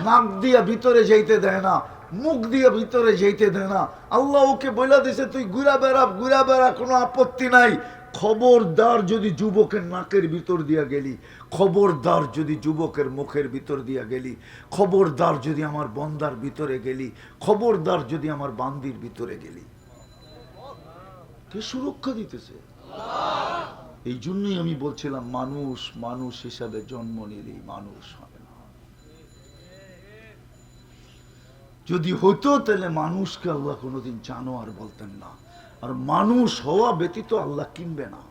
নাক দিয়া ভিতরে যাইতে দেয় না, মুখ দিয়ে ভিতরে যেতে দেয় না। আল্লাহ ওকে বলে দিছে তুই ঘুরা বেড়া, কোনো আপত্তি নাই। খবরদার যদি যুবকের নাকের ভিতর দিয়া গেলি, খবরদার যদি যুবকের মুখের ভিতর দিয়া গেলি, খবরদার যদি আমার বন্দার ভিতরে গেলি, খবরদার যদি আমার বান্দির ভিতরে গেলি। কে সুরক্ষা দিতেছে? এই জন্যই আমি বলছিলাম মানুষ মানুষ হিসাবে জন্ম নিলেই মানুষ হয় না। যদি হতো তাহলে মানুষকে আল্লাহ কোনোদিন জানোয়ার বলতেন না। আর মানুষ হওয়া ব্যতীত আল্লাহ কিনবে না,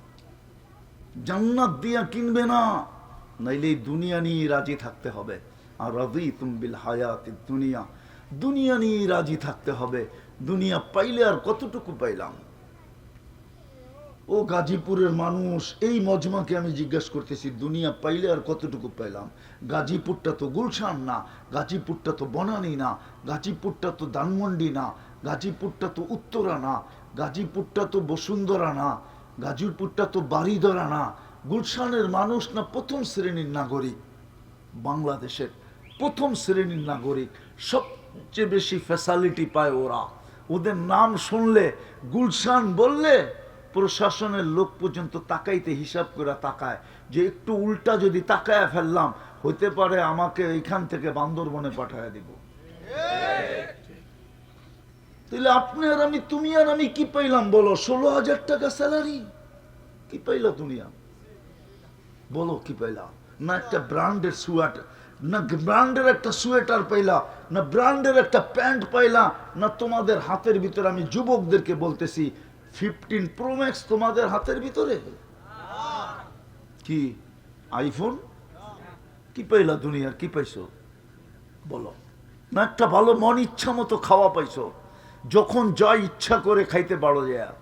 জান্নাত দিয়া কিনবে না। নাইলে এই দুনিয়া নিয়ে রাজি থাকতে হবে। আর রাযীতুম বিল হায়াতিদ দুনিয়া, দুনিয়া নিয়ে রাজি থাকতে হবে। দুনিয়া পাইলে আর কতটুকু পাইলাম? ও গাজীপুরের মানুষ, এই মজমাকে আমি জিজ্ঞাসা করতেছি, দুনিয়া পাইলে আর কতটুকু পাইলাম? গাজীপুরটা তো গুলশান না, গাজীপুরটা তো বনানী না, গাজীপুরটা তো ধানমন্ডি না, গাজীপুরটা তো উত্তরা না, গাজীপুরটা তো বসুন্ধরা না, গাজীপুরটা তো বাড়িধরা না। গুলশানের মানুষ না প্রথম শ্রেণীর নাগরিক, বাংলাদেশের প্রথম শ্রেণীর নাগরিক। সবচেয়ে বেশি ফ্যাসিলিটি পায় ওরা। ওদের নাম শুনলে, গুলশান বললে প্রশাসনের লোক পর্যন্ত তাকাইতে হিসাব করে তাকায় যে একটু উল্টা যদি তাকায় ফেললাম, হইতে পারে আমাকে এইখান থেকে বান্দরবনে পাঠায় দিব। তাহলে আপনি আর আমি, তুমি আর আমি কি পাইলাম বলো? 16,000 টাকা স্যালারি কি পাইলা দুনিয়া? বলো কি পাইলা? না একটা ব্র্যান্ডের সোয়েটার, না ব্র্যান্ডের একটা সোয়েটার পাইলা, না ব্র্যান্ডের একটা প্যান্ট পাইলা, না তোমাদের হাতের ভিতরে, আমি যুবকদেরকে বলতেছি, 15 Pro Max তোমাদের হাতের ভিতরে কি? আইফোন কি পাইলা দুনিয়ার? কি পাইছো বলো? না একটা ভালো মন ইচ্ছা মতো খাওয়া পাইছো, যখন যা ইচ্ছা করে খাইতে পারো যায়,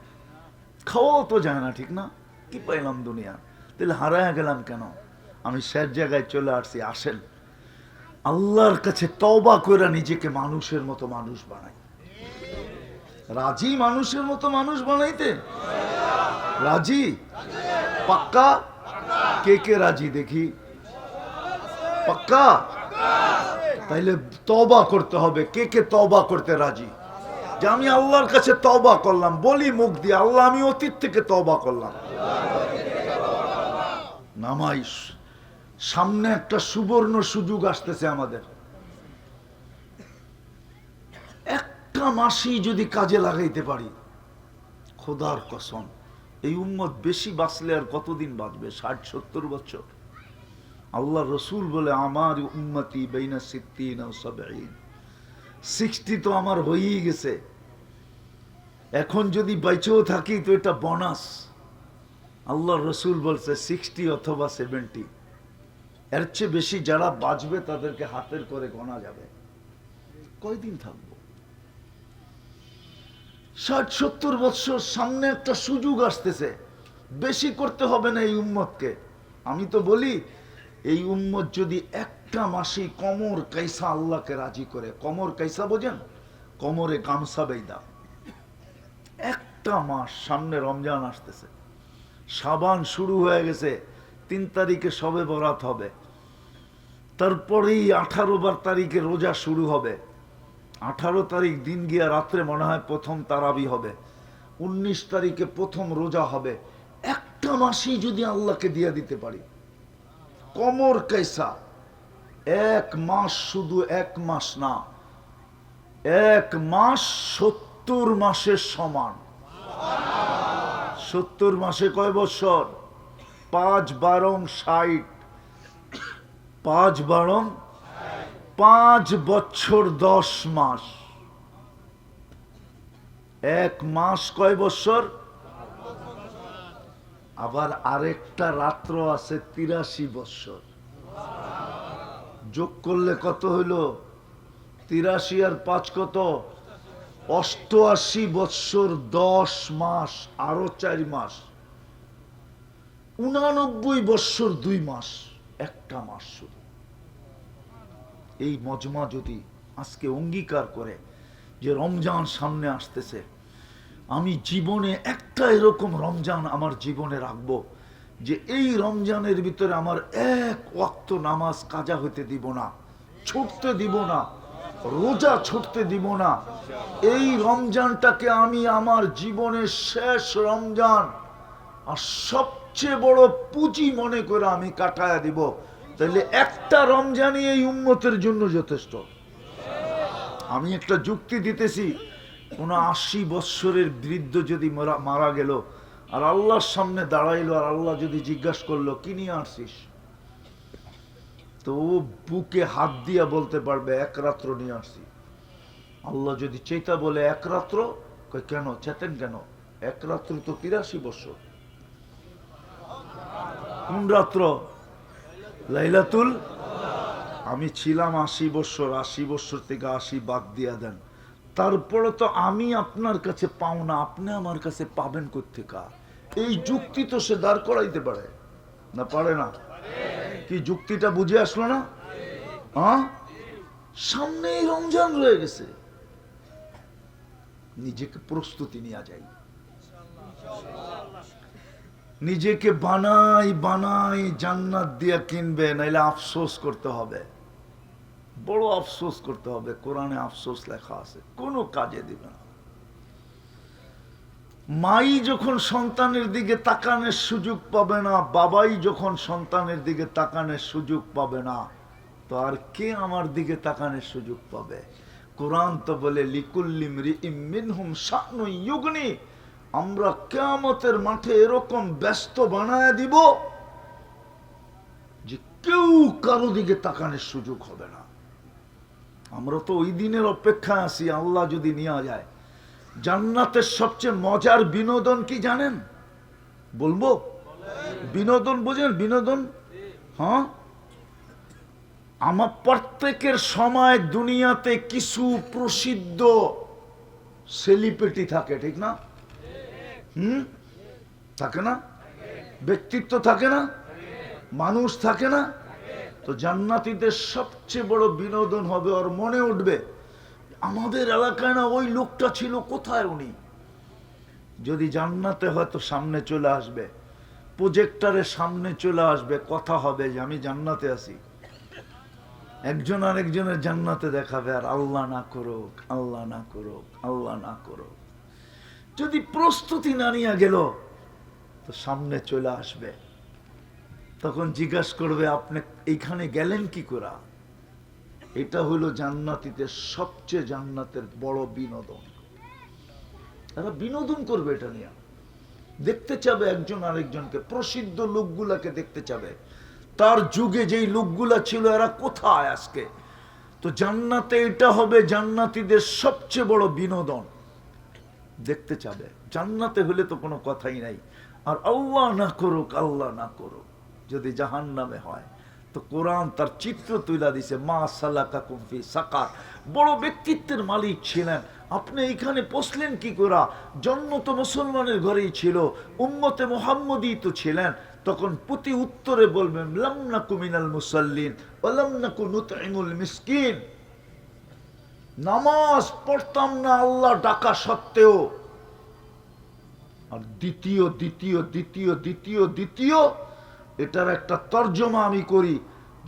খাওয়াও তো যায় না, ঠিক না? কি পাইলাম দুনিয়া? তাহলে হারায় গেলাম কেন? আমি শেষ জায়গায় চলে আসছি। আসেন আল্লাহর কাছে তওবা করে নিজেকে মানুষের মতো মানুষ বানাই। রাজি মানুষের মতো মানুষ বানাইতে? রাজি? পাক্কা? কে কে রাজি দেখি? পাক্কা? তাইলে তওবা করতে হবে। কে কে তওবা করতে রাজি? যে আমি আল্লাহর কাছে তওবা করলাম, বলি মুখ দিয়ে, আল্লাহ আমি অতীত থেকে তওবা করলাম। নামাইশ সামনে একটা সুবর্ণ সুযোগ আসতেছে আমাদের। একটা মাসই যদি কাজে লাগাইতে পারি, খোদার কসম এই উম্মত বেশি বাঁচলে আর কতদিন বাঁচবে? 60-70 বছর। আল্লাহ রসুল বলে আমার উম্মতি বাইনা 60 ও 70। 60 তো আমার হয়েই গেছে, এখন যদি বাইচেও থাকি তো এটা বোনাস। আল্লাহ রসুল বলছে 60 অথবা 70, এর চেয়ে বেশি যারা বাঁচবে তাদেরকে হাতের করে গোনা যাবে। কয়দিন থাকবো? 60-70 বছর। সামনে একটা সুযোগ আসতেছে, বেশি করতে হবে না এই উম্মতকে। আমি তো বলি এই উম্মত যদি একটা মাসে কমর কাইসা আল্লাহকে রাজি করে, কমর কাইসা বোঝেন? কমরে গামছা বেঁধা, একটা মাস। সামনে রমজান আসতেছে, শাবান শুরু হয়ে গেছে, 3 তারিখে শবে বরাত হবে, তারপরেই 18 তারিখে রোজা শুরু হবে, 18 তারিখ দিন গিয়া রাত্রে মনে হয় প্রথম তারাবি হবে, 19 তারিখে প্রথম রোজা হবে। একটা মাসই যদি আল্লাহকে দিয়ে দিতে পারি, কমর কাইসা, 1 মাস, শুধু 1 মাস না, 1 মাস 70 মাসের সমান। 70 মাসে কয় বছর? 5-12 60, 5-12 5 বছর 10 মাস। 1 মাস কয় বছর? আবার আরেকটা রাত্র আছে 83 বছর। যোগ করলে কত হইল? 83 আর 5 কত? 88 বছর 10 মাস, আরো 4 মাস, 89 বছর 2 মাস, একটা মাস শুধু। এই মজমা যদি আজকে অঙ্গীকার করে যে রমজান সামনে আসতেছে, আমি জীবনে একটা এরকম রমজান আমার জীবনে রাখবো যে এই রমজানের ভিতরে আমার 1 ওয়াক্ত নামাজ কাজা হইতে দিব না, ছুটতে দিব না, রোজা ছুটতে দিব না। এই রমজানটাকে আমি আমার জীবনের শেষ রমজান আর সবচেয়ে বড় পুঁজি মনে করে আমি কাটায়া দিব। তাহলে একটা রমজানই এই উম্মতের জন্য যথেষ্ট। আমি একটা যুক্তি দিতেছি, কোন 80 বৎসরের বৃদ্ধ যদি মারা গেল আর আল্লাহর সামনে দাঁড়াইলো, আর আল্লাহ যদি জিজ্ঞাসা করলো কি নিয়ে আসছিস, তো ও বুকে হাত দিয়া বলতে পারবে এক রাত্র নিয়ে আসছি। আল্লাহ যদি চেতা বলে এক রাত্র, কেন চেতেন কেন? এক রাত্র তো 83 বছর। কোন রাত্র? লাইলাতুল। আমি ছিলাম 80 বছর, 80 বছর থেকে 80 বাদ দিয়া দেন, তারপরে তো আমি আপনার কাছে পাও না, আপনি আমার কাছে পাবেন কোত্থেকা? এই যুক্তি তো সে দাঁড় করাইতে পারে না? পারে না? কি যুক্তিটা বুঝে আসলো না? হ্যাঁ, সামনেই রমজান রয়ে গেছে, নিজেকে প্রস্তুতি নেওয়া যায়। নিজেকে বানাই বানাই জান্নাত দিয়া কিনবে, নাইলে আফসোস করতে হবে, বড় আফসোস করতে হবে। কোরআনে আফসোস লেখা আছে, কোনো কাজে দিবে না। মাই যখন সন্তানের দিকে তাকানোর সুযোগ পাবে না, বাবাই যখন সন্তানের দিকে তাকানোর সুযোগ পাবে না, তো আর কে আমার দিকে তাকানোর সুযোগ পাবে? কোরআন তো বলে লিকুল্লি মরিইম মিনহুম শানুন ইউগনি, আমরা কিয়ামতের মাঠে এরকম ব্যস্ত বানায় দিব যে কেউ কারো দিকে তাকানোর সুযোগ হবে না। আমরা তো ওই দিনের অপেক্ষায় আছি, আল্লাহ যদি নিয়ে যায়। জান্নাতের সবচেয়ে মজার বিনোদন কি জানেন? বলবো? বিনোদন বোঝেন? বিনোদন, হ্যাঁ, আমার প্রত্যেকের সময় দুনিয়াতে কিছু প্রসিদ্ধ সেলিব্রিটি থাকে, ঠিক না? থাকে না? ব্যক্তিত্ব থাকে না? মানুষ থাকে না? তো জান্নাতীদের সবচেয়ে বড় বিনোদন হবে, ওর মনে উঠবে আমাদের এলাকায় না ওই লোকটা ছিল, কোথায় উনি? যদি জান্নাতে হয়তো সামনে চলে আসবে, প্রজেক্টরের সামনে চলে আসবে, কথা হবে যে আমি জান্নাতে আছি। একজন আরেকজনের জান্নাতে দেখাবে, আর আল্লাহ না করুক, আল্লাহ না করুক, আল্লাহ না করুক। যদি প্রস্তুতি না নিয়ে গেল তো সামনে চলে আসবে, তখন জিজ্ঞাসা করবে আপনি এইখানে গেলেন কি করে? এটা হলো জান্নাতীদের সবচেয়ে জান্নাতের বড় বিনোদন। তারা বিনোদন করবে, এটা নিয়ে দেখতে চাবে একজন আরেকজনকে, প্রসিদ্ধ লোকগুলাকে দেখতে চাবে, তার যুগে যেই লোকগুলা ছিল এরা কোথায় আজকে। তো জান্নাতে এটা হবে জান্নাতীদের সবচেয়ে বড় বিনোদন, দেখতে চাবে। জান্নাতে হলে তো কোনো কথাই নাই। আর আল্লাহ না করুক, আল্লাহ না করুক, যদি জাহান্নামে হয় তো কোরআন তার চিত্র তুলে দিছে, মা সালাকাকুম ফি সাকার। বড় ব্যক্তিত্বের মালিক ছিলেন, আপনি এখানে পৌঁছলেন কি করে? জন্ম তো মুসলমানের ঘরেই ছিল, উম্মতে মুহাম্মদী তো ছিলেন। তখন প্রতি উত্তরে বলবেন লাম নাকু মিনাল মুসাল্লিন ওয়া লাম নাকু নুতইমুল মিসকিন। নামাজ পড়তাম না আল্লাহ ডাকা সত্ত্বেও। আর দ্বিতীয় দ্বিতীয় দ্বিতীয় দ্বিতীয় দ্বিতীয় এটার একটা তর্জমা আমি করি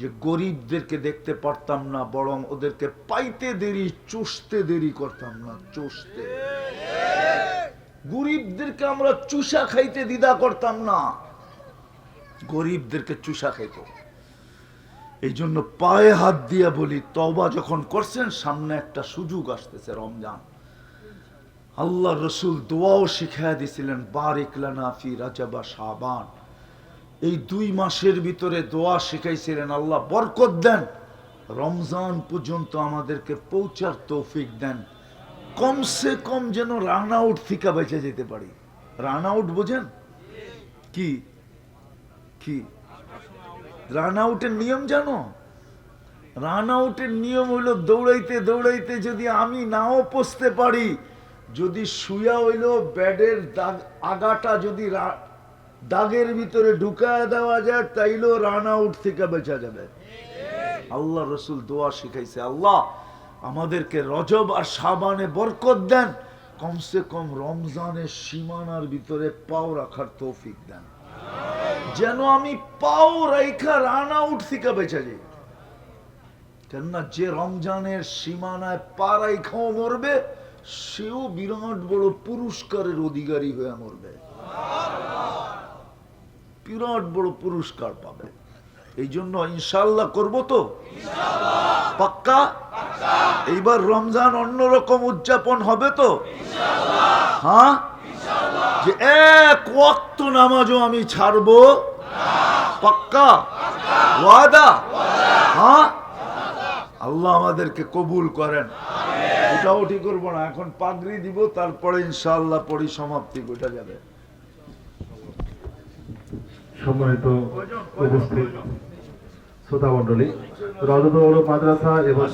যে গরিবদেরকে দেখতে পারতাম না, বরং ওদেরকে পাইতে দেরি, চুষতে দেরি করতাম না। চুষতে, গরিবদেরকে আমরা চুষা খাইতে দ্বিধা করতাম না, গরিবদেরকে চুষা খাইতো। এই জন্য পায়ে হাত দিয়ে বলি, তওবা যখন করছেন সামনে একটা সুযোগ আসতেছে, রমজান। আল্লাহ রসুল দোয়াও শিখাইয়া দিছিলেন, বারিক লানা ফি রাজাবা শাবান। এই 2 মাসের ভিতরে দোয়া শিখাইছিলেন, আল্লাহ বরকত দেন, রমজান পর্যন্ত আমাদেরকে পৌঁছার তৌফিক দেন, কমসে কম যেন রান আউট থেকে বেঁচে যেতে পারি। রান আউট বোঝেন কি? কি রান আউটের নিয়ম জানো? রান আউটের নিয়ম হলো দৌড়াইতে দৌড়াইতে যদি আমি নাও পৌঁছতে পারি, যদি শুয়া হইল ব্যাডের দাগ আগাটা যদি দাগের ভিতরে ঢুকায় দেওয়া যায়, তাইলেও রান আউট থেকে বেঁচা যাবে। আল্লাহ রসুল দোয়া শিখাইছে, আল্লাহ আমাদেরকে রজব আর শাবানে বরকত দেন, কমসে কম রমজানের সীমানার ভিতরে পাও রাখার তৌফিক দেন, যেন আমি পাও রাইখা রান আউট থেকে বেঁচে যাই। কেননা যে রমজানের সীমানায় পা রাইখাও মরবে, সেও বিরাট বড় পুরস্কারের অধিকারী হয়ে মরবে, বিরাট বড় পুরস্কার পাবে। এই জন্য ইনশাআল্লাহ করবো তো, পাক্কা। এইবার রমজান অন্যরকম উদযাপন হবে তো, হ্যাঁ, যে এক ওয়াক্ত নামাজও আমি ছাড়বো, পাক্কা ওয়াদা, হ্যাঁ। আল্লাহ আমাদেরকে কবুল করেন। ওটাও ঠিক করবো না, এখন পাগড়ি দিব, তারপরে ইনশাআল্লাহ পরিসমাপ্তি ঘটে যাবে। সম্মানিত উপস্থিত শ্রোতা মন্ডলী, রাউজাতুল উলুম মাদ্রাসা এবং